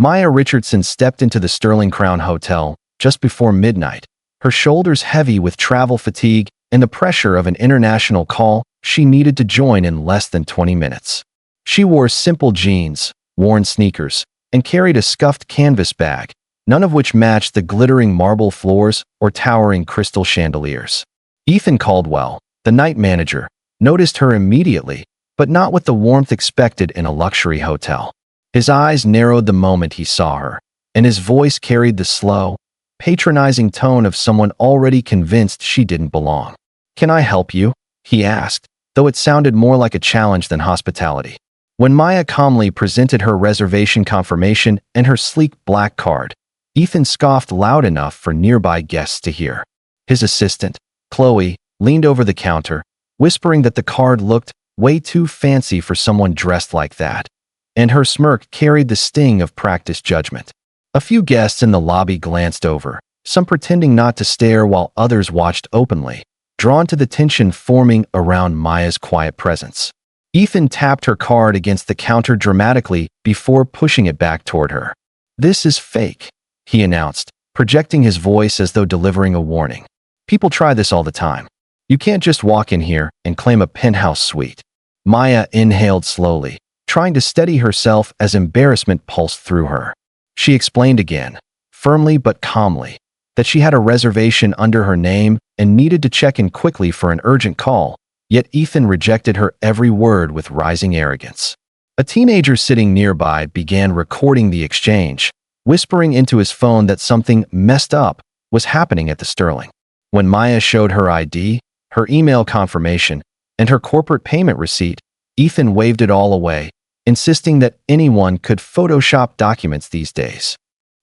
Maya Richardson stepped into the Sterling Crown Hotel just before midnight, her shoulders heavy with travel fatigue and the pressure of an international call she needed to join in less than 20 minutes. She wore simple jeans, worn sneakers, and carried a scuffed canvas bag, none of which matched the glittering marble floors or towering crystal chandeliers. Ethan Caldwell, the night manager, noticed her immediately, but not with the warmth expected in a luxury hotel. His eyes narrowed the moment he saw her, and his voice carried the slow, patronizing tone of someone already convinced she didn't belong. "Can I help you?" he asked, though it sounded more like a challenge than hospitality. When Maya calmly presented her reservation confirmation and her sleek black card, Ethan scoffed loud enough for nearby guests to hear. His assistant, Chloe, leaned over the counter, whispering that the card looked way too fancy for someone dressed like that, and her smirk carried the sting of practiced judgment. A few guests in the lobby glanced over, some pretending not to stare while others watched openly, drawn to the tension forming around Maya's quiet presence. Ethan tapped her card against the counter dramatically before pushing it back toward her. "This is fake," he announced, projecting his voice as though delivering a warning. "People try this all the time. You can't just walk in here and claim a penthouse suite." Maya inhaled slowly, trying to steady herself as embarrassment pulsed through her. She explained again, firmly but calmly, that she had a reservation under her name and needed to check in quickly for an urgent call, yet Ethan rejected her every word with rising arrogance. A teenager sitting nearby began recording the exchange, whispering into his phone that something messed up was happening at the Sterling. When Maya showed her ID, her email confirmation, and her corporate payment receipt, Ethan waved it all away, insisting that anyone could Photoshop documents these days.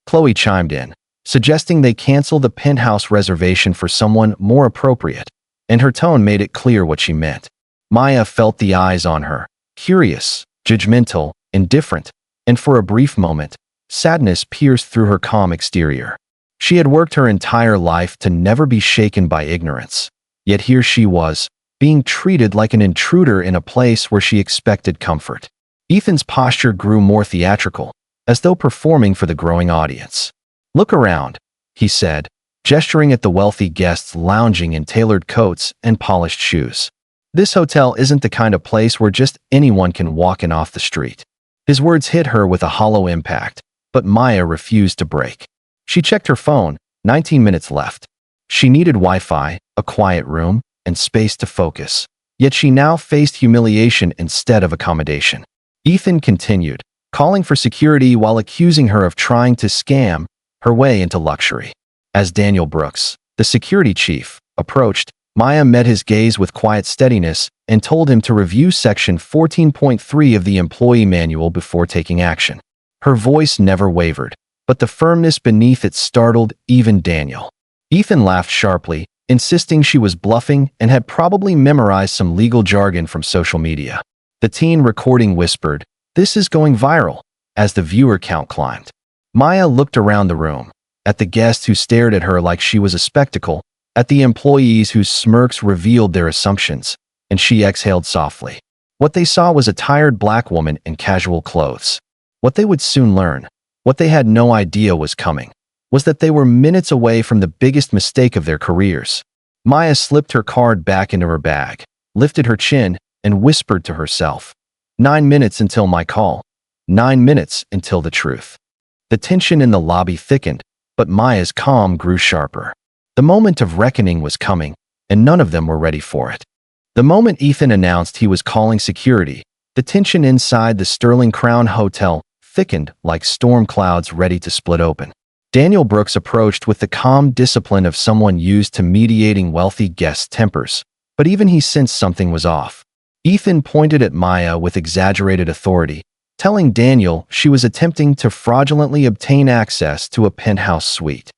Chloe chimed in, suggesting they cancel the penthouse reservation for someone more appropriate, and her tone made it clear what she meant. Maya felt the eyes on her, curious, judgmental, indifferent, and for a brief moment, sadness pierced through her calm exterior. She had worked her entire life to never be shaken by ignorance, yet here she was, being treated like an intruder in a place where she expected comfort. Ethan's posture grew more theatrical, as though performing for the growing audience. "Look around," he said, gesturing at the wealthy guests lounging in tailored coats and polished shoes. "This hotel isn't the kind of place where just anyone can walk in off the street." His words hit her with a hollow impact, but Maya refused to break. She checked her phone, 19 minutes left. She needed Wi-Fi, a quiet room, and space to focus, yet she now faced humiliation instead of accommodation. Ethan continued, calling for security while accusing her of trying to scam her way into luxury. As Daniel Brooks, the security chief, approached, Maya met his gaze with quiet steadiness and told him to review Section 14.3 of the employee manual before taking action. Her voice never wavered, but the firmness beneath it startled even Daniel. Ethan laughed sharply, insisting she was bluffing and had probably memorized some legal jargon from social media. The teen recording whispered, "This is going viral," as the viewer count climbed. Maya looked around the room, at the guests who stared at her like she was a spectacle, at the employees whose smirks revealed their assumptions, and she exhaled softly. What they saw was a tired black woman in casual clothes. What they would soon learn, what they had no idea was coming, was that they were minutes away from the biggest mistake of their careers. Maya slipped her card back into her bag, lifted her chin, and whispered to herself, 9 minutes until my call. 9 minutes until the truth." The tension in the lobby thickened, but Maya's calm grew sharper. The moment of reckoning was coming, and none of them were ready for it. The moment Ethan announced he was calling security, the tension inside the Sterling Crown Hotel thickened like storm clouds ready to split open. Daniel Brooks approached with the calm discipline of someone used to mediating wealthy guests' tempers, but even he sensed something was off. Ethan pointed at Maya with exaggerated authority, telling Daniel she was attempting to fraudulently obtain access to a penthouse suite.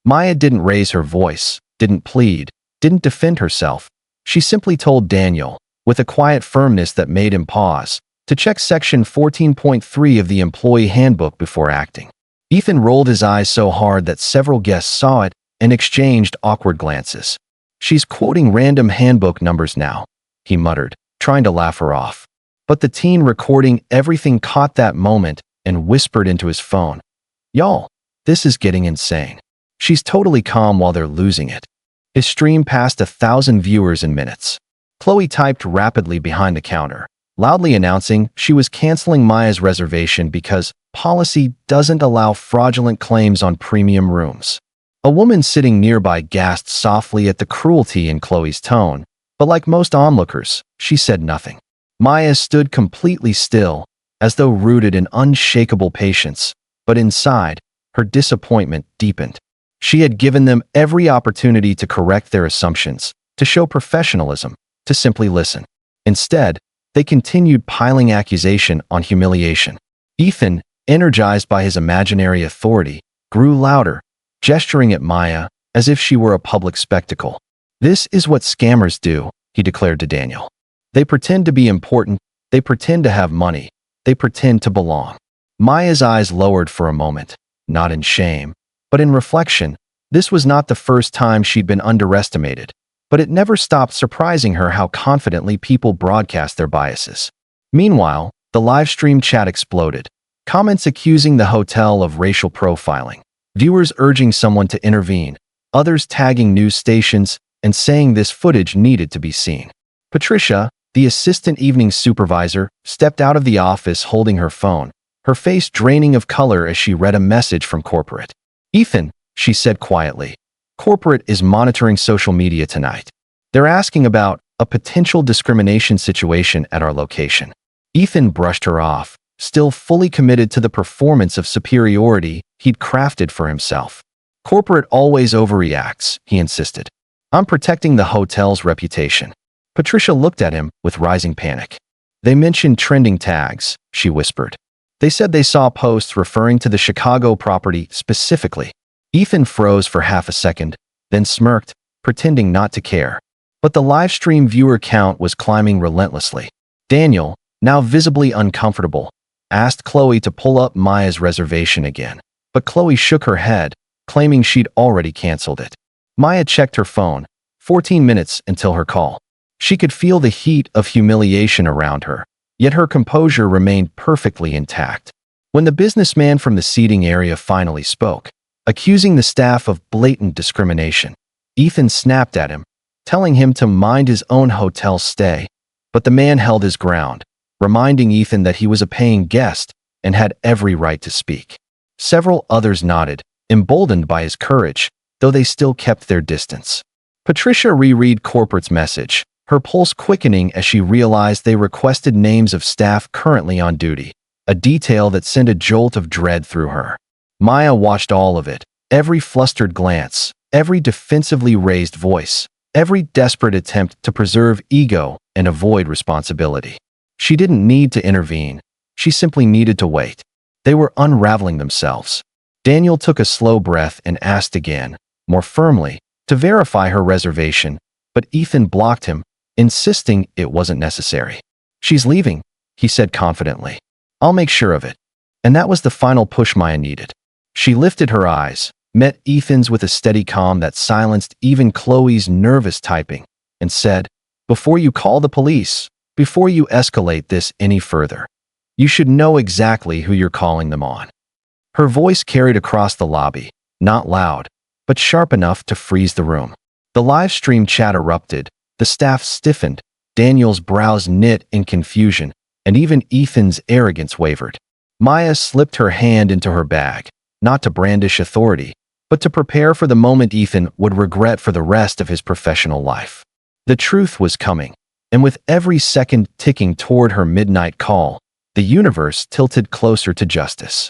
Maya didn't raise her voice, didn't plead, didn't defend herself. She simply told Daniel, with a quiet firmness that made him pause, to check Section 14.3 of the employee handbook before acting. Ethan rolled his eyes so hard that several guests saw it and exchanged awkward glances. "She's quoting random handbook numbers now," he muttered, trying to laugh her off. But the teen recording everything caught that moment and whispered into his phone, Y'all, this is getting insane. She's totally calm while they're losing it. His stream passed 1,000 viewers in minutes. Chloe typed rapidly behind the counter, loudly announcing she was canceling Maya's reservation because policy doesn't allow fraudulent claims on premium rooms. A woman sitting nearby gasped softly at the cruelty in Chloe's tone, but like most onlookers, she said nothing. Maya stood completely still, as though rooted in unshakable patience, but inside, her disappointment deepened. She had given them every opportunity to correct their assumptions, to show professionalism, to simply listen. Instead, they continued piling accusation on humiliation. Ethan, energized by his imaginary authority, grew louder, gesturing at Maya as if she were a public spectacle. "This is what scammers do," he declared to Daniel. "They pretend to be important, they pretend to have money, they pretend to belong." Maya's eyes lowered for a moment, not in shame, but in reflection. This was not the first time she'd been underestimated, but it never stopped surprising her how confidently people broadcast their biases. Meanwhile, the live stream chat exploded, comments accusing the hotel of racial profiling, viewers urging someone to intervene, others tagging news stations and saying this footage needed to be seen. Patricia, the assistant evening supervisor, stepped out of the office holding her phone, her face draining of color as she read a message from corporate. "Ethan," she said quietly, "corporate is monitoring social media tonight. They're asking about a potential discrimination situation at our location." Ethan brushed her off, still fully committed to the performance of superiority he'd crafted for himself. "Corporate always overreacts," he insisted. "I'm protecting the hotel's reputation." Patricia looked at him with rising panic. "They mentioned trending tags," she whispered. "They said they saw posts referring to the Chicago property specifically." Ethan froze for half a second, then smirked, pretending not to care. But the live stream viewer count was climbing relentlessly. Daniel, now visibly uncomfortable, asked Chloe to pull up Maya's reservation again. But Chloe shook her head, claiming she'd already canceled it. Maya checked her phone, 14 minutes until her call. She could feel the heat of humiliation around her, yet her composure remained perfectly intact. When the businessman from the seating area finally spoke, accusing the staff of blatant discrimination, Ethan snapped at him, telling him to mind his own hotel stay. But the man held his ground, reminding Ethan that he was a paying guest and had every right to speak. Several others nodded, emboldened by his courage, though they still kept their distance. Patricia reread corporate's message, her pulse quickening as she realized they requested names of staff currently on duty, a detail that sent a jolt of dread through her. Maya watched all of it, every flustered glance, every defensively raised voice, every desperate attempt to preserve ego and avoid responsibility. She didn't need to intervene, she simply needed to wait. They were unraveling themselves. Daniel took a slow breath and asked again, more firmly, to verify her reservation, but Ethan blocked him, insisting it wasn't necessary. "She's leaving," he said confidently. "I'll make sure of it." And that was the final push Maya needed. She lifted her eyes, met Ethan's with a steady calm that silenced even Chloe's nervous typing, and said, "Before you call the police, before you escalate this any further, you should know exactly who you're calling them on." Her voice carried across the lobby, not loud, but sharp enough to freeze the room. The live stream chat erupted, the staff stiffened, Daniel's brows knit in confusion, and even Ethan's arrogance wavered. Maya slipped her hand into her bag, not to brandish authority, but to prepare for the moment Ethan would regret for the rest of his professional life. The truth was coming, and with every second ticking toward her midnight call, the universe tilted closer to justice.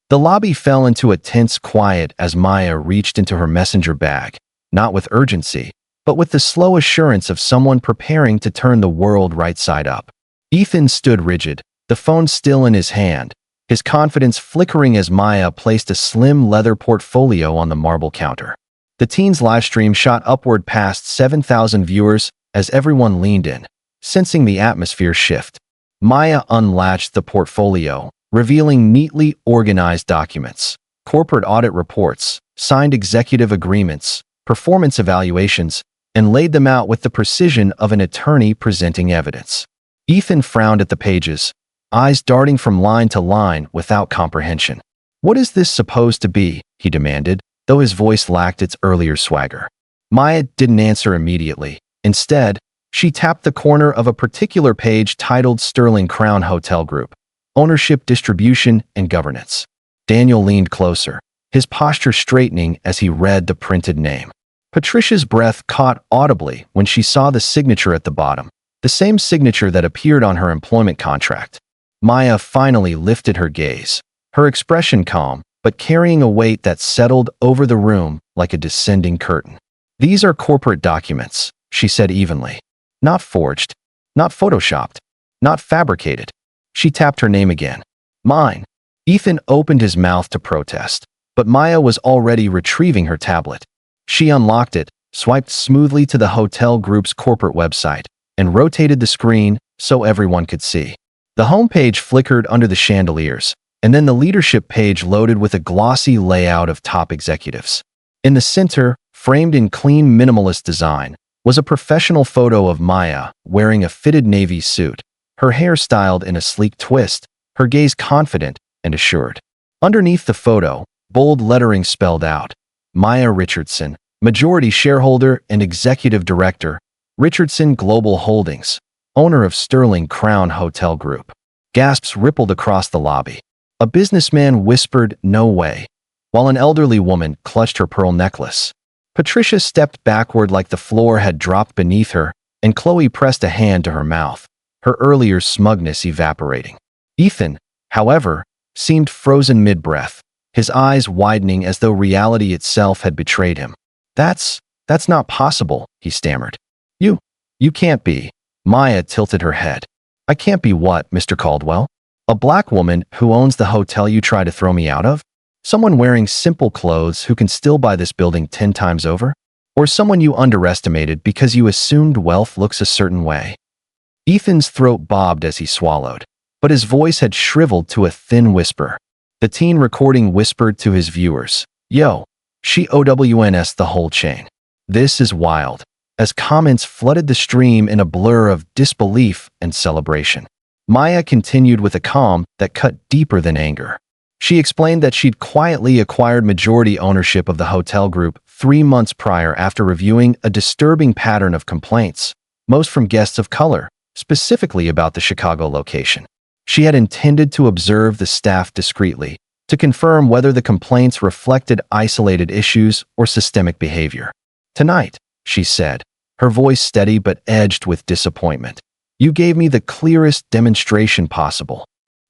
The lobby fell into a tense quiet as Maya reached into her messenger bag, not with urgency, but with the slow assurance of someone preparing to turn the world right side up. Ethan stood rigid, the phone still in his hand, his confidence flickering as Maya placed a slim leather portfolio on the marble counter. The teen's livestream shot upward past 7,000 viewers as everyone leaned in, sensing the atmosphere shift. Maya unlatched the portfolio, revealing neatly organized documents, corporate audit reports, signed executive agreements, performance evaluations, and laid them out with the precision of an attorney presenting evidence. Ethan frowned at the pages, eyes darting from line to line without comprehension. "What is this supposed to be?" he demanded, though his voice lacked its earlier swagger. Maya didn't answer immediately. Instead, she tapped the corner of a particular page titled Sterling Crown Hotel Group, Ownership, Distribution, and Governance. Daniel leaned closer, his posture straightening as he read the printed name. Patricia's breath caught audibly when she saw the signature at the bottom, the same signature that appeared on her employment contract. Maya finally lifted her gaze, her expression calm, but carrying a weight that settled over the room like a descending curtain. "These are corporate documents," she said evenly. "Not forged, not photoshopped, not fabricated." She tapped her name again. "Mine." Ethan opened his mouth to protest, but Maya was already retrieving her tablet. She unlocked it, swiped smoothly to the hotel group's corporate website, and rotated the screen so everyone could see. The homepage flickered under the chandeliers, and then the leadership page loaded with a glossy layout of top executives. In the center, framed in clean minimalist design, was a professional photo of Maya wearing a fitted navy suit, her hair styled in a sleek twist, her gaze confident and assured. Underneath the photo, bold lettering spelled out, "Maya Richardson, majority shareholder and executive director, Richardson Global Holdings, owner of Sterling Crown Hotel Group." Gasps rippled across the lobby. A businessman whispered, "No way," while an elderly woman clutched her pearl necklace. Patricia stepped backward like the floor had dropped beneath her, and Chloe pressed a hand to her mouth, her earlier smugness evaporating. Ethan, however, seemed frozen mid-breath, his eyes widening as though reality itself had betrayed him. That's not possible," he stammered. You can't be." Maya tilted her head. "I can't be what, Mr. Caldwell? A black woman who owns the hotel you try to throw me out of? Someone wearing simple clothes who can still buy this building 10 times over? Or someone you underestimated because you assumed wealth looks a certain way?" Ethan's throat bobbed as he swallowed, but his voice had shriveled to a thin whisper. The teen recording whispered to his viewers, "Yo, she OWNS the whole chain. This is wild," as comments flooded the stream in a blur of disbelief and celebration. Maya continued with a calm that cut deeper than anger. She explained that she'd quietly acquired majority ownership of the hotel group 3 months prior after reviewing a disturbing pattern of complaints, most from guests of color, specifically about the Chicago location. She had intended to observe the staff discreetly, to confirm whether the complaints reflected isolated issues or systemic behavior. "Tonight," she said, her voice steady but edged with disappointment, "you gave me the clearest demonstration possible."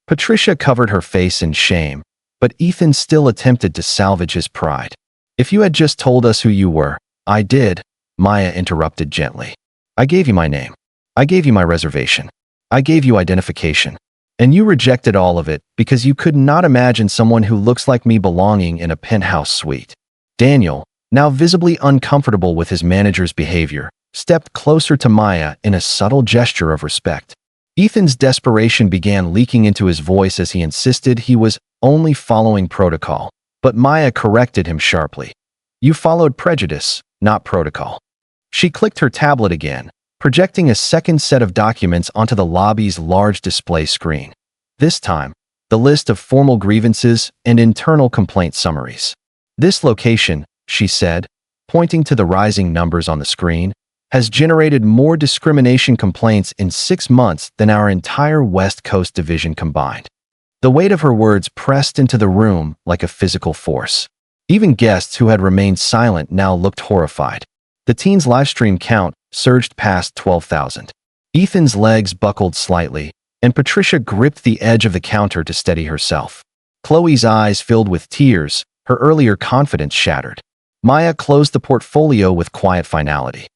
Patricia covered her face in shame, but Ethan still attempted to salvage his pride. "If you had just told us who you were." "I did," Maya interrupted gently. "I gave you my name. I gave you my reservation. I gave you identification. And you rejected all of it because you could not imagine someone who looks like me belonging in a penthouse suite." Daniel, now visibly uncomfortable with his manager's behavior, stepped closer to Maya in a subtle gesture of respect. Ethan's desperation began leaking into his voice as he insisted he was only following protocol, but Maya corrected him sharply. "You followed prejudice, not protocol." She clicked her tablet again, projecting a second set of documents onto the lobby's large display screen. This time, the list of formal grievances and internal complaint summaries. "This location," she said, pointing to the rising numbers on the screen, "has generated more discrimination complaints in 6 months than our entire West Coast division combined." The weight of her words pressed into the room like a physical force. Even guests who had remained silent now looked horrified. The teen's livestream count surged past 12,000. Ethan's legs buckled slightly, and Patricia gripped the edge of the counter to steady herself. Chloe's eyes filled with tears, her earlier confidence shattered. Maya closed the portfolio with quiet finality.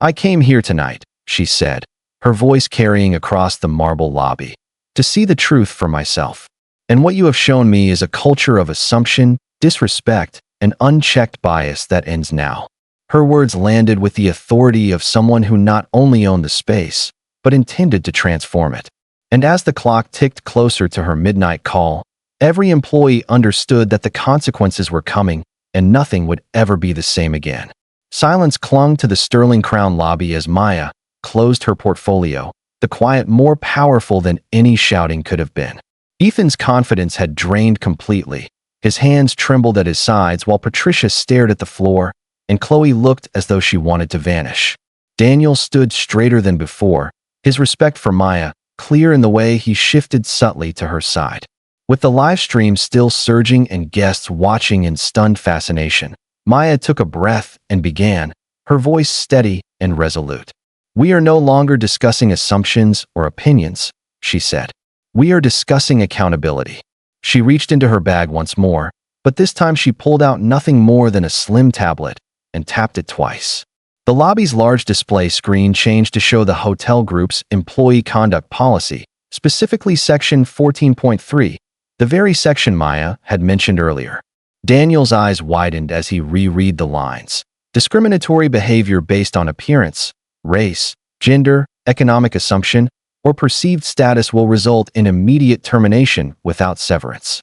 "I came here tonight," she said, her voice carrying across the marble lobby, "to see the truth for myself. And what you have shown me is a culture of assumption, disrespect, and unchecked bias that ends now." Her words landed with the authority of someone who not only owned the space, but intended to transform it. And as the clock ticked closer to her midnight call, every employee understood that the consequences were coming and nothing would ever be the same again. Silence clung to the Sterling Crown lobby as Maya closed her portfolio, the quiet more powerful than any shouting could have been. Ethan's confidence had drained completely, His hands trembled at his sides while Patricia stared at the floor, and Chloe looked as though she wanted to vanish. Daniel stood straighter than before, his respect for Maya clear in the way he shifted subtly to her side. With the live stream still surging and guests watching in stunned fascination, Maya took a breath and began, her voice steady and resolute. "We are no longer discussing assumptions or opinions," she said. "We are discussing accountability." She reached into her bag once more, but this time she pulled out nothing more than a slim tablet and tapped it twice. The lobby's large display screen changed to show the hotel group's employee conduct policy, specifically Section 14.3, the very section Maya had mentioned earlier. Daniel's eyes widened as he reread the lines. Discriminatory behavior based on appearance, race, gender, economic assumption, or perceived status will result in immediate termination without severance.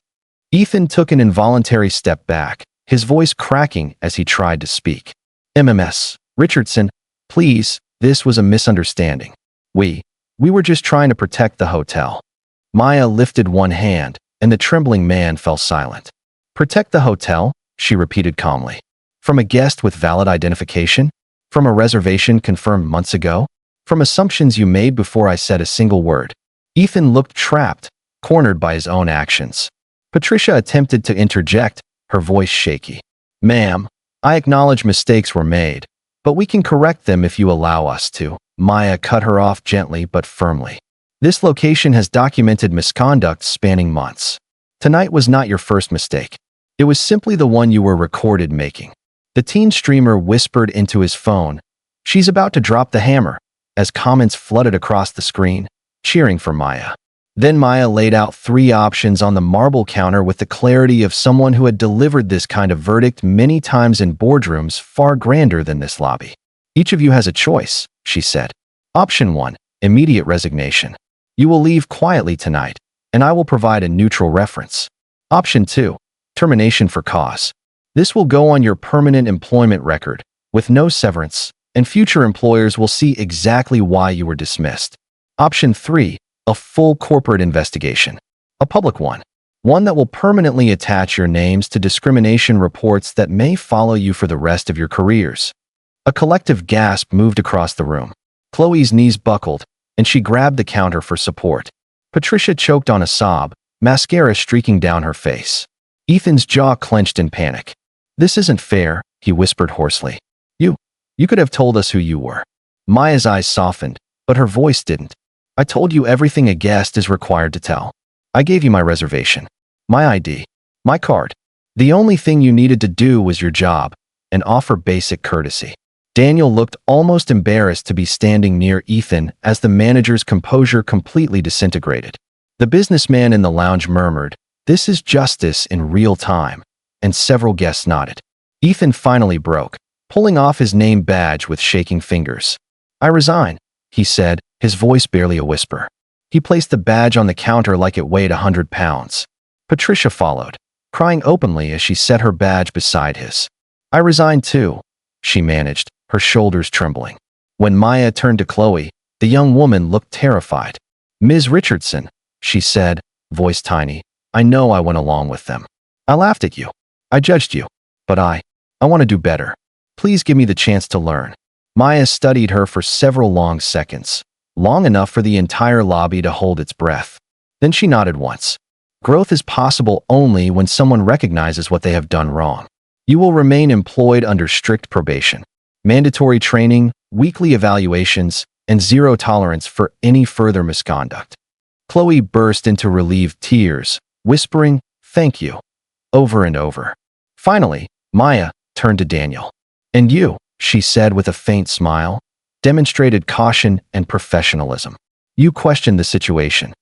Ethan took an involuntary step back, his voice cracking as he tried to speak. "MMS, Richardson, please, this was a misunderstanding. We were just trying to protect the hotel." Maya lifted one hand, and the trembling man fell silent. "Protect the hotel?" she repeated calmly. "From a guest with valid identification? From a reservation confirmed months ago? From assumptions you made before I said a single word?" Ethan looked trapped, cornered by his own actions. Patricia attempted to interject, her voice shaky. "Ma'am, I acknowledge mistakes were made, but we can correct them if you allow us to." Maya cut her off gently but firmly. "This location has documented misconduct spanning months. Tonight was not your first mistake. It was simply the one you were recorded making." The teen streamer whispered into his phone, "She's about to drop the hammer," as comments flooded across the screen, cheering for Maya. Then Maya laid out 3 options on the marble counter with the clarity of someone who had delivered this kind of verdict many times in boardrooms far grander than this lobby. "Each of you has a choice," she said. "Option 1, immediate resignation. You will leave quietly tonight, and I will provide a neutral reference. Option 2, termination for cause. This will go on your permanent employment record, with no severance, and future employers will see exactly why you were dismissed. Option 3, a full corporate investigation. A public one. One that will permanently attach your names to discrimination reports that may follow you for the rest of your careers." A collective gasp moved across the room. Chloe's knees buckled, and she grabbed the counter for support. Patricia choked on a sob, mascara streaking down her face. Ethan's jaw clenched in panic. "This isn't fair," he whispered hoarsely. You could have told us who you were." Maya's eyes softened, but her voice didn't. "I told you everything a guest is required to tell. I gave you my reservation, my ID, my card. The only thing you needed to do was your job and offer basic courtesy." Daniel looked almost embarrassed to be standing near Ethan as the manager's composure completely disintegrated. The businessman in the lounge murmured, "This is justice in real time," and several guests nodded. Ethan finally broke, pulling off his name badge with shaking fingers. "I resign," he said, his voice barely a whisper. He placed the badge on the counter like it weighed 100 pounds. Patricia followed, crying openly as she set her badge beside his. "I resign too," she managed, her shoulders trembling. When Maya turned to Chloe, the young woman looked terrified. "Ms. Richardson," she said, voice tiny, "I know I went along with them. I laughed at you. I judged you. But I want to do better. Please give me the chance to learn." Maya studied her for several long seconds, long enough for the entire lobby to hold its breath. Then she nodded once. "Growth is possible only when someone recognizes what they have done wrong. You will remain employed under strict probation, mandatory training, weekly evaluations, and zero tolerance for any further misconduct." Chloe burst into relieved tears, whispering, "Thank you," over and over. Finally, Maya turned to Daniel. "And you," she said with a faint smile, demonstrated caution and professionalism. "You questioned the situation,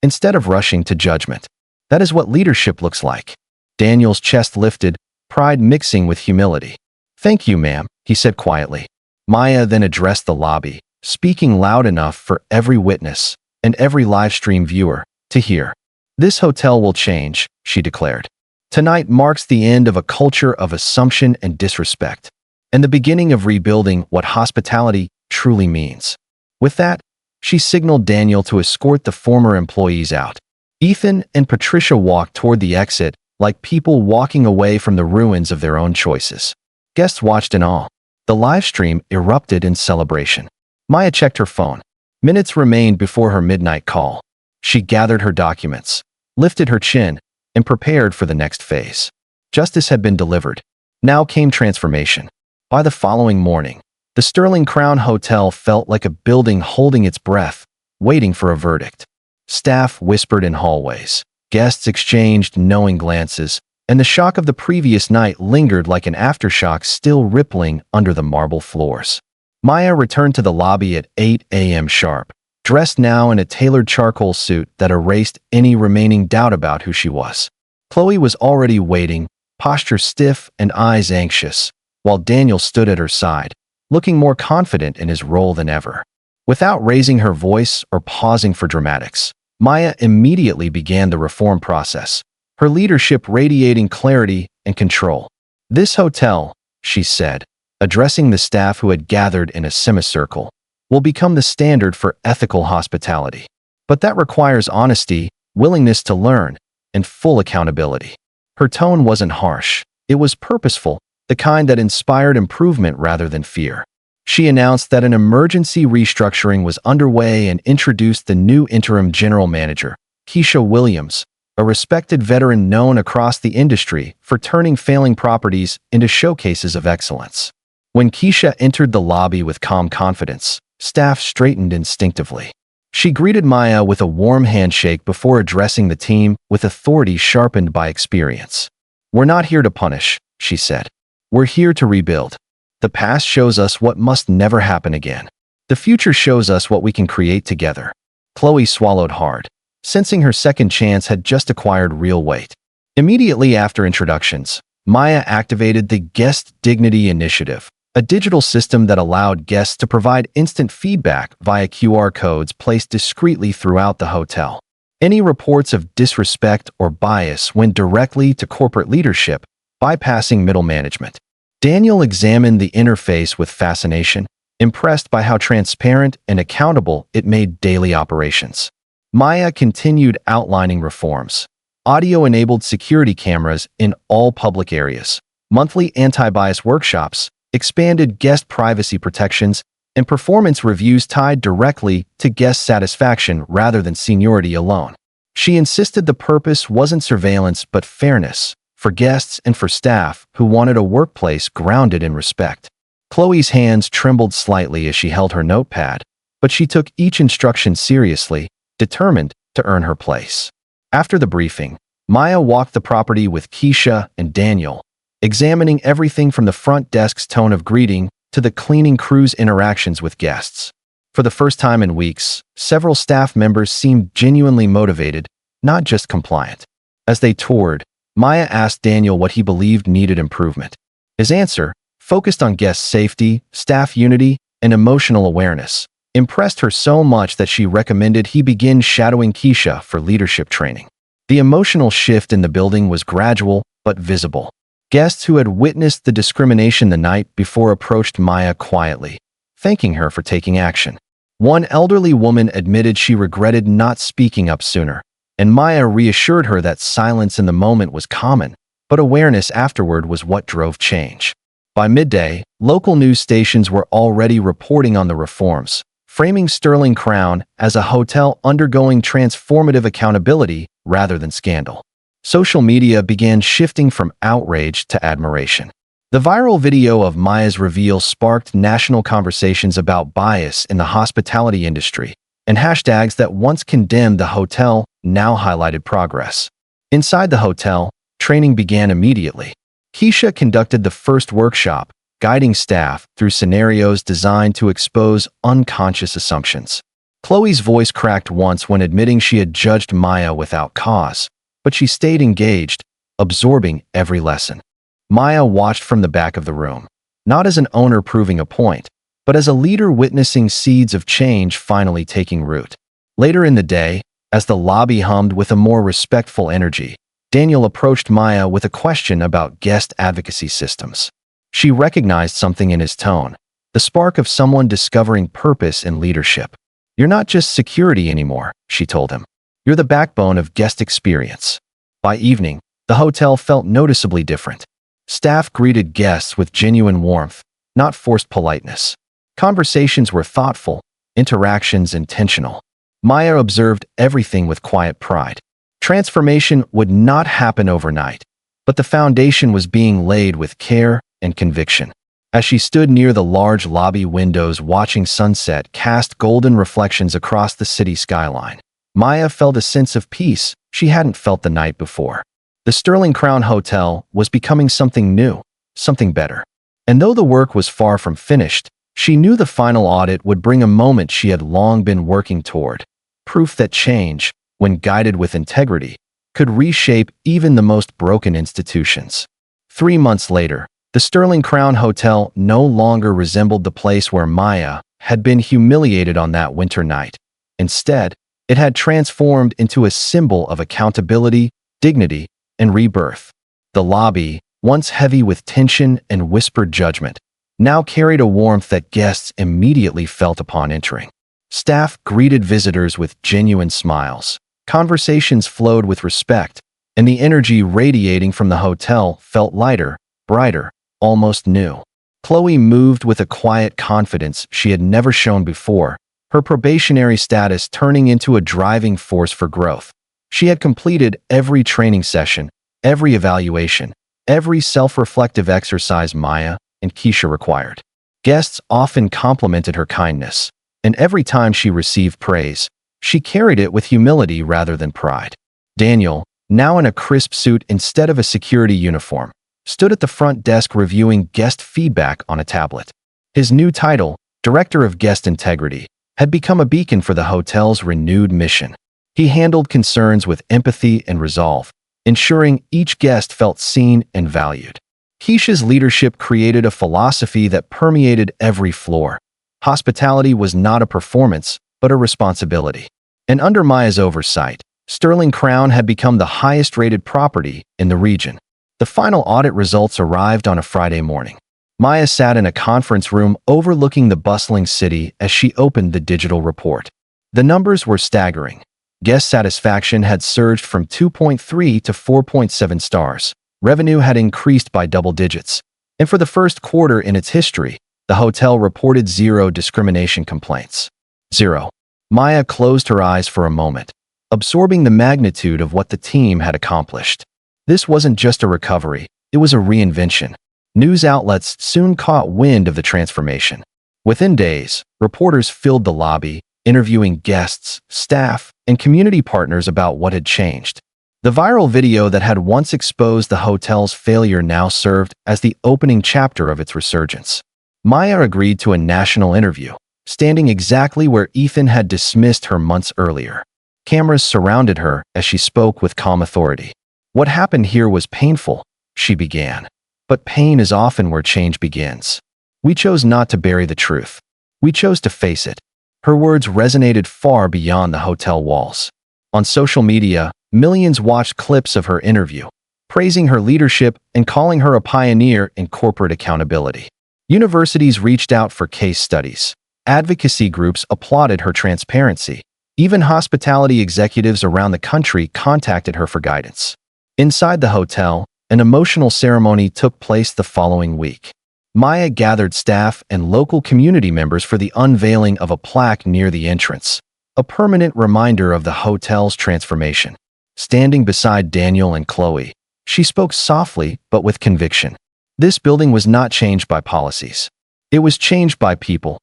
instead of rushing to judgment. That is what leadership looks like." Daniel's chest lifted, pride mixing with humility. "Thank you, ma'am," he said quietly. Maya then addressed the lobby, speaking loud enough for every witness and every live stream viewer to hear. "This hotel will change," she declared. "Tonight marks the end of a culture of assumption and disrespect, and the beginning of rebuilding what hospitality truly means." With that, she signaled Daniel to escort the former employees out. Ethan and Patricia walked toward the exit, like people walking away from the ruins of their own choices. Guests watched in awe. The live stream erupted in celebration. Maya checked her phone. Minutes remained before her midnight call. She gathered her documents, lifted her chin, and prepared for the next phase. Justice had been delivered. Now came transformation. By the following morning, the Sterling Crown Hotel felt like a building holding its breath, waiting for a verdict. Staff whispered in hallways. Guests exchanged knowing glances, and the shock of the previous night lingered like an aftershock still rippling under the marble floors. Maya returned to the lobby at 8 a.m. sharp, dressed now in a tailored charcoal suit that erased any remaining doubt about who she was. Chloe was already waiting, posture stiff and eyes anxious, while Daniel stood at her side, looking more confident in his role than ever. Without raising her voice or pausing for dramatics, Maya immediately began the reform process, her leadership radiating clarity and control. "This hotel," she said, addressing the staff who had gathered in a semicircle, "will become the standard for ethical hospitality. But that requires honesty, willingness to learn, and full accountability." Her tone wasn't harsh. It was purposeful, the kind that inspired improvement rather than fear. She announced that an emergency restructuring was underway and introduced the new interim general manager, Keisha Williams, a respected veteran known across the industry for turning failing properties into showcases of excellence. When Keisha entered the lobby with calm confidence, staff straightened instinctively. She greeted Maya with a warm handshake before addressing the team with authority sharpened by experience. "We're not here to punish," she said. "We're here to rebuild. The past shows us what must never happen again. The future shows us what we can create together." Chloe swallowed hard, sensing her second chance had just acquired real weight. Immediately after introductions, Maya activated the Guest Dignity Initiative, a digital system that allowed guests to provide instant feedback via QR codes placed discreetly throughout the hotel. Any reports of disrespect or bias went directly to corporate leadership, bypassing middle management. Daniel examined the interface with fascination, impressed by how transparent and accountable it made daily operations. Maya continued outlining reforms. Audio-enabled security cameras in all public areas, monthly anti-bias workshops, expanded guest privacy protections, and performance reviews tied directly to guest satisfaction rather than seniority alone. She insisted the purpose wasn't surveillance but fairness, for guests and for staff who wanted a workplace grounded in respect. Chloe's hands trembled slightly as she held her notepad, but she took each instruction seriously, determined to earn her place. After the briefing, Maya walked the property with Keisha and Daniel, examining everything from the front desk's tone of greeting to the cleaning crew's interactions with guests. For the first time in weeks, several staff members seemed genuinely motivated, not just compliant. As they toured, Maya asked Daniel what he believed needed improvement. His answer, focused on guest safety, staff unity, and emotional awareness, impressed her so much that she recommended he begin shadowing Keisha for leadership training. The emotional shift in the building was gradual but visible. Guests who had witnessed the discrimination the night before approached Maya quietly, thanking her for taking action. One elderly woman admitted she regretted not speaking up sooner, and Maya reassured her that silence in the moment was common, but awareness afterward was what drove change. By midday, local news stations were already reporting on the reforms, framing Sterling Crown as a hotel undergoing transformative accountability rather than scandal. Social media began shifting from outrage to admiration. The viral video of Maya's reveal sparked national conversations about bias in the hospitality industry, and hashtags that once condemned the hotel now highlighted progress. Inside the hotel, training began immediately. Keisha conducted the first workshop, guiding staff through scenarios designed to expose unconscious assumptions. Chloe's voice cracked once when admitting she had judged Maya without cause, but she stayed engaged, absorbing every lesson. Maya watched from the back of the room, not as an owner proving a point, but as a leader witnessing seeds of change finally taking root. Later in the day, as the lobby hummed with a more respectful energy, Daniel approached Maya with a question about guest advocacy systems. She recognized something in his tone, the spark of someone discovering purpose in leadership. "You're not just security anymore," she told him. "You're the backbone of guest experience." By evening, The hotel felt noticeably different. Staff greeted guests with genuine warmth, not forced politeness. Conversations were thoughtful, interactions intentional. Maya observed everything with quiet pride. Transformation would not happen overnight, but the foundation was being laid with care and conviction. As she stood near the large lobby windows watching sunset cast golden reflections across the city skyline, Maya felt a sense of peace she hadn't felt the night before. The Sterling Crown Hotel was becoming something new, something better. And though the work was far from finished, she knew the final audit would bring a moment she had long been working toward. Proof that change, when guided with integrity, could reshape even the most broken institutions. 3 months later, the Sterling Crown Hotel no longer resembled the place where Maya had been humiliated on that winter night. Instead, it had transformed into a symbol of accountability, dignity, and rebirth. The lobby, once heavy with tension and whispered judgment, now carried a warmth that guests immediately felt upon entering. Staff greeted visitors with genuine smiles. Conversations flowed with respect, and the energy radiating from the hotel felt lighter, brighter, almost new. Chloe moved with a quiet confidence she had never shown before, her probationary status turning into a driving force for growth. She had completed every training session, every evaluation, every self-reflective exercise Maya and Keisha required. Guests often complimented her kindness, and every time she received praise, she carried it with humility rather than pride. Daniel, now in a crisp suit instead of a security uniform, stood at the front desk reviewing guest feedback on a tablet. His new title, Director of Guest Integrity, had become a beacon for the hotel's renewed mission. He handled concerns with empathy and resolve, ensuring each guest felt seen and valued. Keisha's leadership created a philosophy that permeated every floor. Hospitality was not a performance, but a responsibility. And under Maya's oversight, Sterling Crown had become the highest-rated property in the region. The final audit results arrived on a Friday morning. Maya sat in a conference room overlooking the bustling city as she opened the digital report. The numbers were staggering. Guest satisfaction had surged from 2.3 to 4.7 stars. Revenue had increased by double digits. And for the first quarter in its history, the hotel reported 0 discrimination complaints. 0. Maya closed her eyes for a moment, absorbing the magnitude of what the team had accomplished. This wasn't just a recovery, it was a reinvention. News outlets soon caught wind of the transformation. Within days, reporters filled the lobby, interviewing guests, staff, and community partners about what had changed. The viral video that had once exposed the hotel's failure now served as the opening chapter of its resurgence. Maya agreed to a national interview, standing exactly where Ethan had dismissed her months earlier. Cameras surrounded her as she spoke with calm authority. "What happened here was painful," she began. "But pain is often where change begins. We chose not to bury the truth. We chose to face it." Her words resonated far beyond the hotel walls. On social media, millions watched clips of her interview, praising her leadership and calling her a pioneer in corporate accountability. Universities reached out for case studies. Advocacy groups applauded her transparency. Even hospitality executives around the country contacted her for guidance. Inside the hotel, an emotional ceremony took place the following week. Maya gathered staff and local community members for the unveiling of a plaque near the entrance, a permanent reminder of the hotel's transformation. Standing beside Daniel and Chloe, she spoke softly but with conviction. This building was not changed by policies. It was changed by people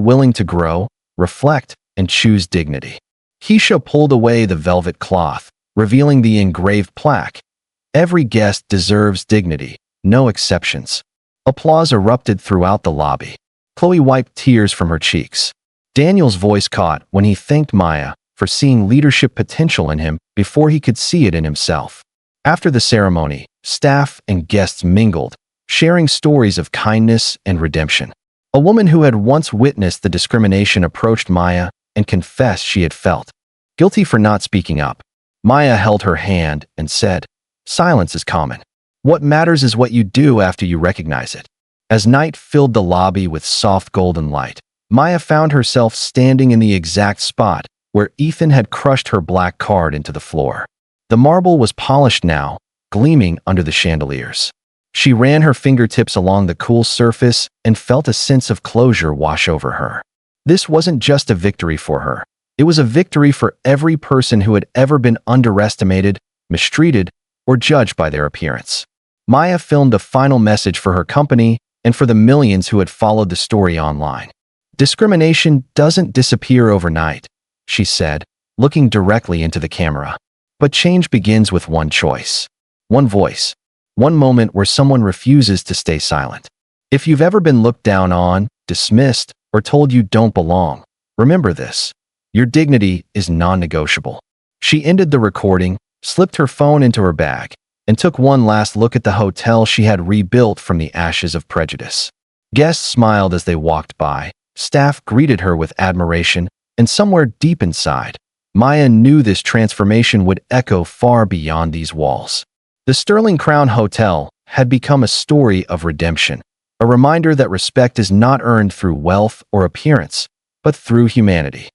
willing to grow, reflect, and choose dignity. Keisha pulled away the velvet cloth, revealing the engraved plaque. "Every guest deserves dignity, no exceptions." Applause erupted throughout the lobby. Chloe wiped tears from her cheeks. Daniel's voice caught when he thanked Maya for seeing leadership potential in him before he could see it in himself. After the ceremony, staff and guests mingled, sharing stories of kindness and redemption. A woman who had once witnessed the discrimination approached Maya and confessed she had felt guilty for not speaking up. Maya held her hand and said, "Silence is common. What matters is what you do after you recognize it." As night filled the lobby with soft golden light, Maya found herself standing in the exact spot where Ethan had crushed her black card into the floor. The marble was polished now, gleaming under the chandeliers. She ran her fingertips along the cool surface and felt a sense of closure wash over her. This wasn't just a victory for her. It was a victory for every person who had ever been underestimated, mistreated, or judged by their appearance. Maya filmed a final message for her company and for the millions who had followed the story online. "Discrimination doesn't disappear overnight," she said, looking directly into the camera. "But change begins with one choice, one voice, one moment where someone refuses to stay silent. If you've ever been looked down on, dismissed, or told you don't belong, remember this. Your dignity is non-negotiable." She ended the recording, slipped her phone into her bag, and took one last look at the hotel she had rebuilt from the ashes of prejudice. Guests smiled as they walked by, staff greeted her with admiration, and somewhere deep inside, Maya knew this transformation would echo far beyond these walls. The Sterling Crown Hotel had become a story of redemption, a reminder that respect is not earned through wealth or appearance, but through humanity.